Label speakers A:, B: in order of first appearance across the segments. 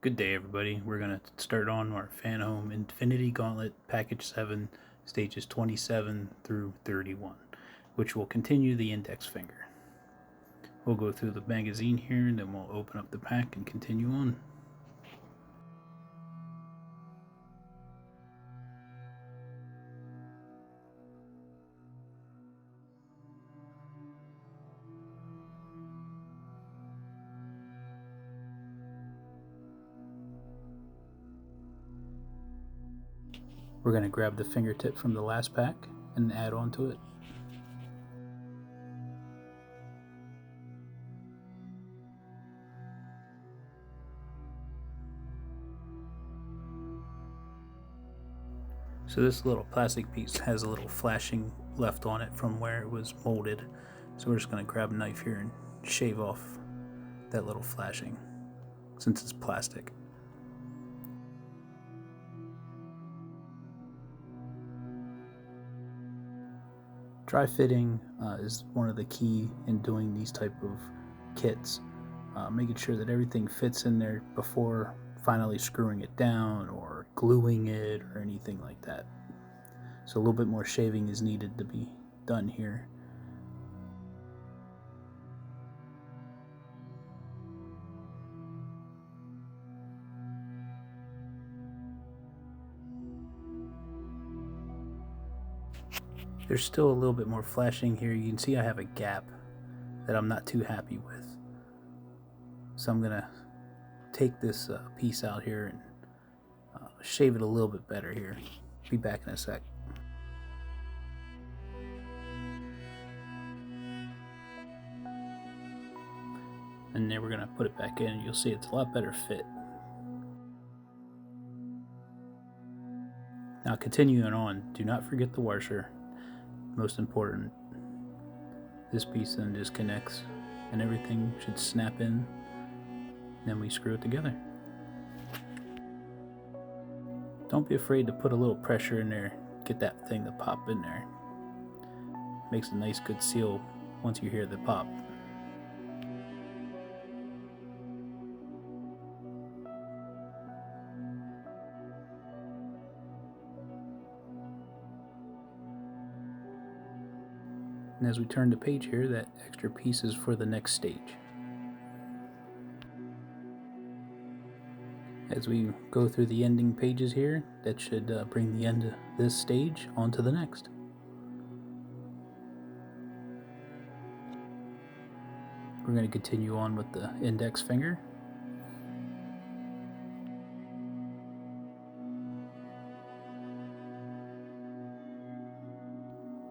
A: Good day, everybody. We're going to start on our Fanhome Infinity Gauntlet Package 7, stages 27 through 31, which will continue the index finger. We'll go through the magazine here, and then we'll open up the pack and continue on. We're going to grab the fingertip from the last pack and add onto it. So this little plastic piece has a little flashing left on it from where it was molded. So we're just going to grab a knife here and shave off that little flashing since it's plastic. Dry fitting is one of the key in doing these type of kits, making sure that everything fits in there before finally screwing it down or gluing it or anything like that. So a little bit more shaving is needed to be done here. There's still a little bit more flashing here. You can see I have a gap that I'm not too happy with. So I'm gonna take this piece out here and shave it a little bit better here. Be back in a sec. And then we're gonna put it back in. You'll see it's a lot better fit. Now continuing on, do not forget the washer. Most important. This piece then just connects and everything should snap in. Then we screw it together. Don't be afraid to put a little pressure in there. Get that thing to pop in there. Makes a nice good seal once you hear the pop. And as we turn the page here, that extra piece is for the next stage. As we go through the ending pages here, that should bring the end of this stage onto the next. We're going to continue on with the index finger.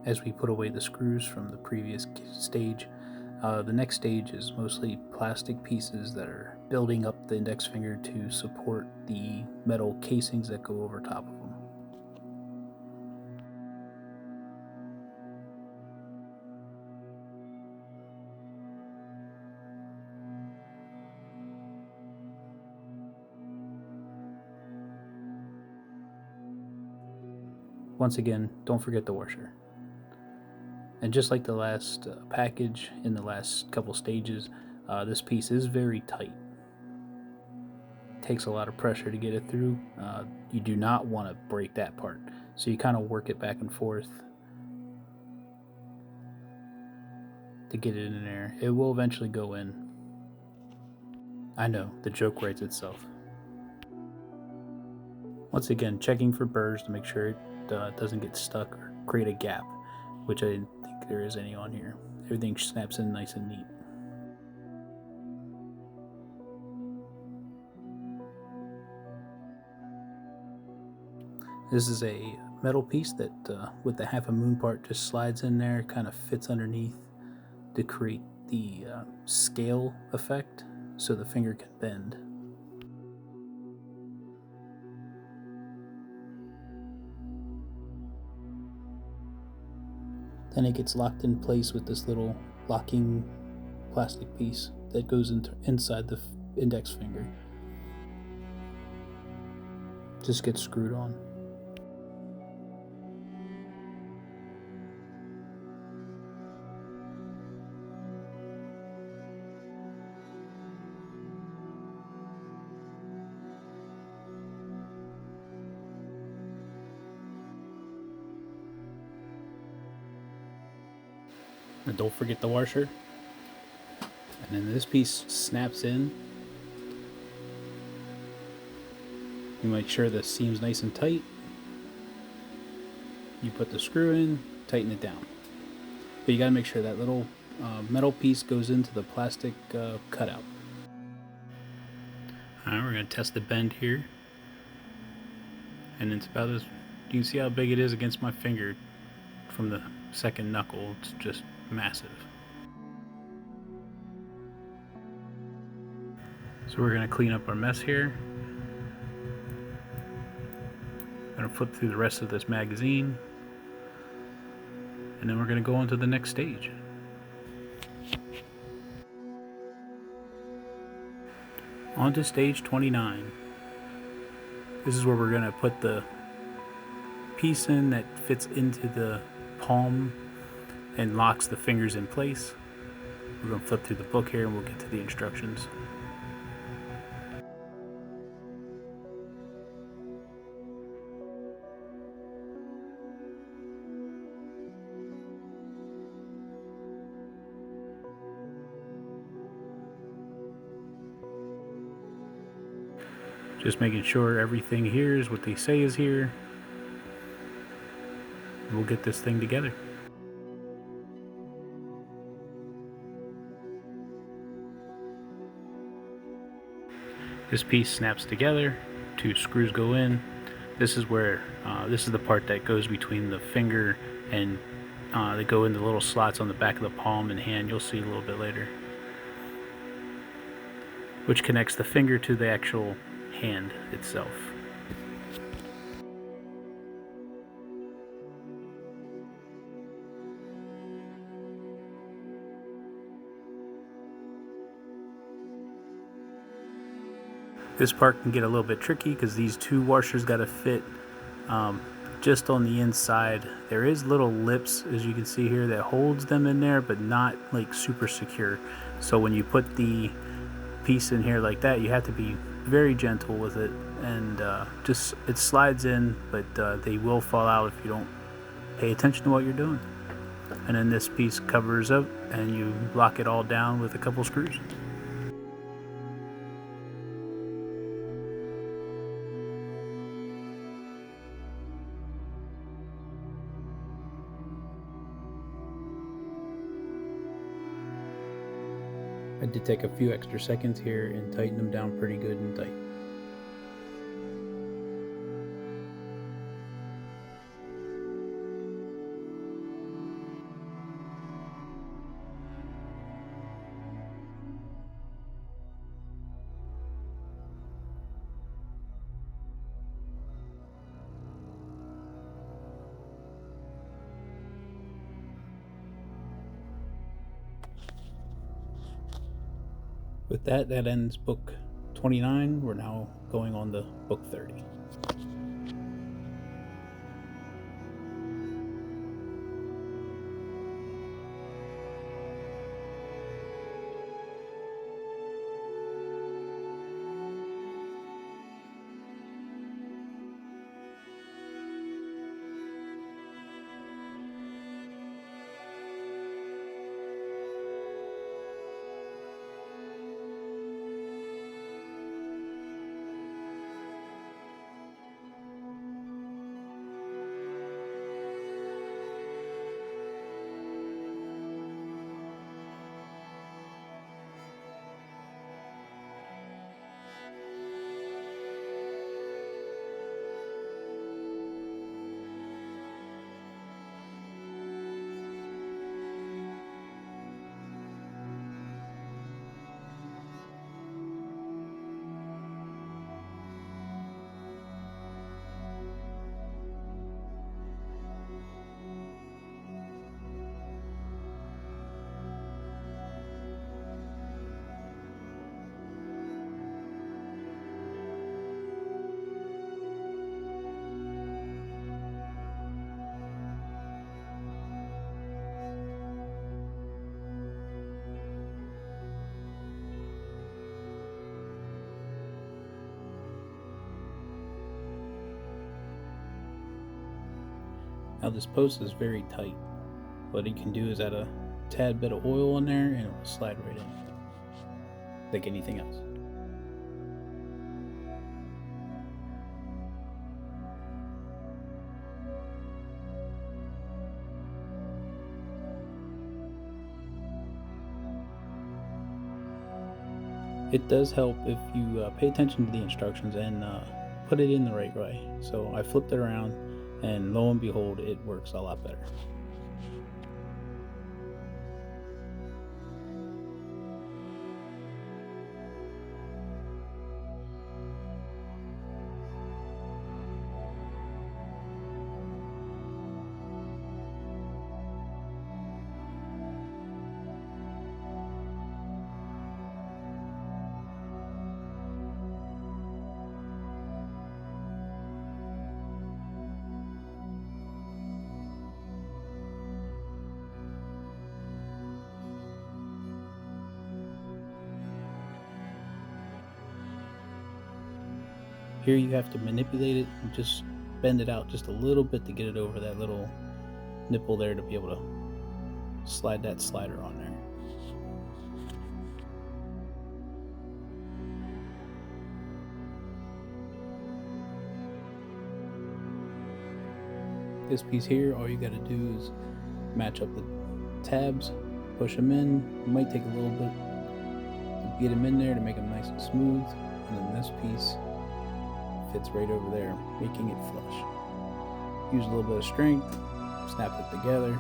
A: As we put away the screws from the previous stage, the next stage is mostly plastic pieces that are building up the index finger to support the metal casings that go over top of them. Once again, don't forget the washer. And just like the last package in the last couple stages, this piece is very tight. It takes a lot of pressure to get it through. You do not want to break that part. So you kind of work it back and forth to get it in there. It will eventually go in. I know, the joke writes itself. Once again, checking for burrs to make sure it doesn't get stuck or create a gap, which I didn't think there is any on here. Everything snaps in nice and neat. This is a metal piece that with the half a moon part just slides in there, kind of fits underneath to create the scale effect so the finger can bend. Then it gets locked in place with this little locking plastic piece that goes inside the index finger. Just gets screwed on. And don't forget the washer. And then this piece snaps in. You make sure the seam's nice and tight. You put the screw in, tighten it down. But you gotta make sure that little metal piece goes into the plastic cutout. Alright, we're gonna test the bend here. And it's about as, you can see how big it is against my finger from the second knuckle. It's just massive. So we're gonna clean up our mess here. I'm gonna flip through the rest of this magazine. And then we're gonna go on to the next stage. On to stage 29. This is where we're gonna put the piece in that fits into the palm and locks the fingers in place. We're gonna flip through the book here and we'll get to the instructions. Just making sure everything here is what they say is here. We'll get this thing together. This piece snaps together, 2 screws go in. This is where, this is the part that goes between the finger and they go into little slots on the back of the palm and hand. You'll see a little bit later. Which connects the finger to the actual hand itself. This part can get a little bit tricky because these 2 washers got to fit just on the inside. There is little lips, as you can see here, that holds them in there, but not like super secure. So when you put the piece in here like that, you have to be very gentle with it, and just it slides in, but they will fall out if you don't pay attention to what you're doing. And then this piece covers up and you lock it all down with a couple screws. I did take a few extra seconds here and tighten them down pretty good and tight. With that ends book 29. We're now going on to book 30. Now this post is very tight. What you can do is add a tad bit of oil in there and it will slide right in, like anything else. It does help if you pay attention to the instructions and put it in the right way. So I flipped it around, and lo and behold, it works a lot better. Here you have to manipulate it and just bend it out just a little bit to get it over that little nipple there to be able to slide that slider on there. This piece here, all you got to do is match up the tabs, push them in. It might take a little bit to get them in there to make them nice and smooth, and then this piece fits right over there, making it flush. Use a little bit of strength, snap it together,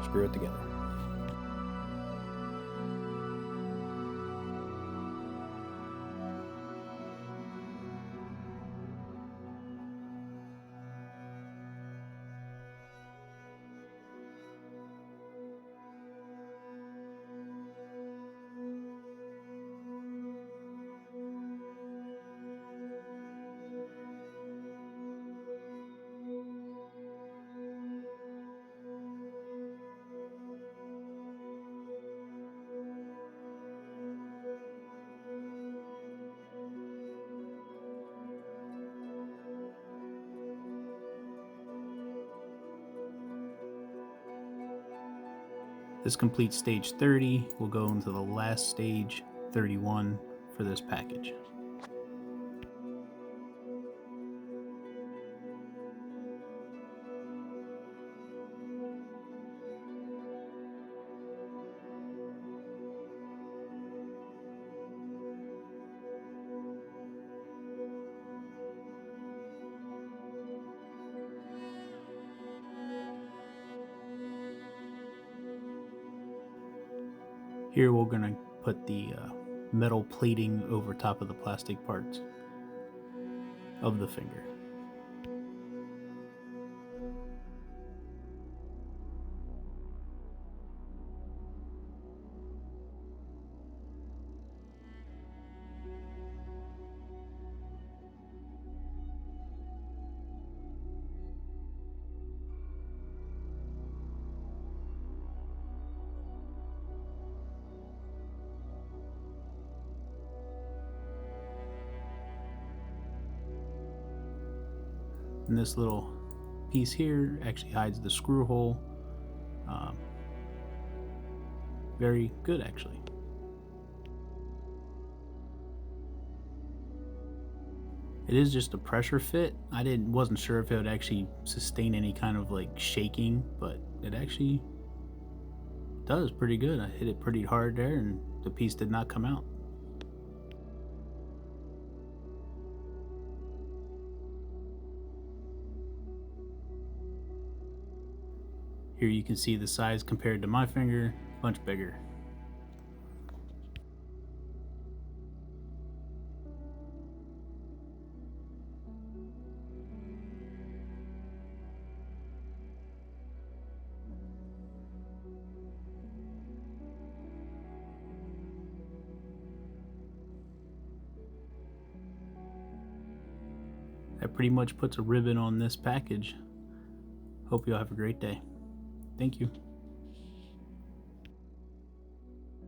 A: screw it together. This completes stage 30. We'll go into the last stage, 31, for this package. Here we're going to put the metal plating over top of the plastic parts of the finger. And this little piece here actually hides the screw hole. Very good, actually. It is just a pressure fit. I wasn't sure if it would actually sustain any kind of like shaking, but it actually does pretty good. I hit it pretty hard there and the piece did not come out. Here you can see the size compared to my finger, much bigger. That pretty much puts a ribbon on this package. Hope you all have a great day. Thank you.